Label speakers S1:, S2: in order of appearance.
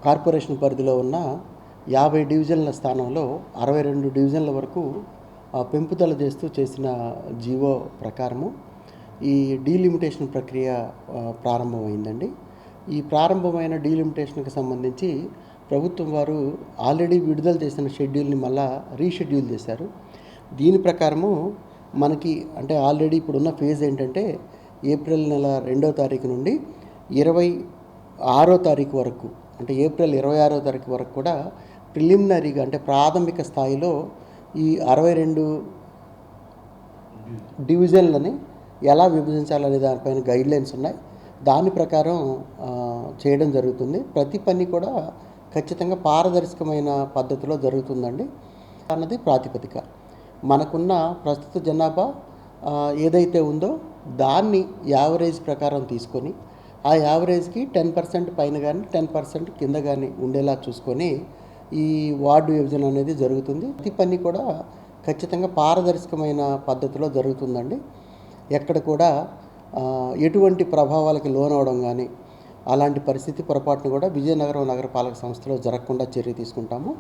S1: Corporation పరిధిలో ఉన్న 50 డివిజన్ల స్థానంలో 62 డివిజన్ల వరకు పెంపుదల చేసిన జీవో ప్రకారము ఈ డీలిమిటేషన్ ప్రక్రియ ప్రారంభమైందండి. ఈ ప్రారంభమైన డీలిమిటేషన్కి సంబంధించి ప్రభుత్వం వారు ఆల్రెడీ విడుదల చేసిన షెడ్యూల్ని మళ్ళా రీషెడ్యూల్ చేశారు. దీని ప్రకారము మనకి అంటే ఆల్రెడీ ఇప్పుడున్న ఫేజ్ ఏంటంటే ఏప్రిల్ నెల 2వ తారీఖు నుండి 26వ తారీఖు వరకు, అంటే ఏప్రిల్ 26వ తారీఖు వరకు కూడా ప్రిలిమినరీగా అంటే ప్రాథమిక స్థాయిలో ఈ 62 డివిజన్లని ఎలా విభజించాలనే దానిపైన గైడ్లైన్స్ ఉన్నాయి. దాని ప్రకారం చేయడం జరుగుతుంది. ప్రతి పని కూడా ఖచ్చితంగా పారదర్శకమైన పద్ధతిలో జరుగుతుందండి అన్నది ప్రాతిపదిక. మనకున్న ప్రస్తుత జనాభా ఏదైతే ఉందో దాన్ని యావరేజ్ ప్రకారం తీసుకొని ఆ యావరేజ్కి 10% పైన కానీ 10% కింద కానీ ఉండేలా చూసుకొని ఈ వార్డు విభజన అనేది జరుగుతుంది. ప్రతి పని కూడా ఖచ్చితంగా పారదర్శకమైన పద్ధతిలో జరుగుతుందండి. ఎక్కడ కూడా ఎటువంటి ప్రభావాలకి లోనవడం కానీ అలాంటి పరిస్థితి పొరపాటును కూడా విజయనగరం నగరపాలక సంస్థలో జరగకుండా చర్య తీసుకుంటాము.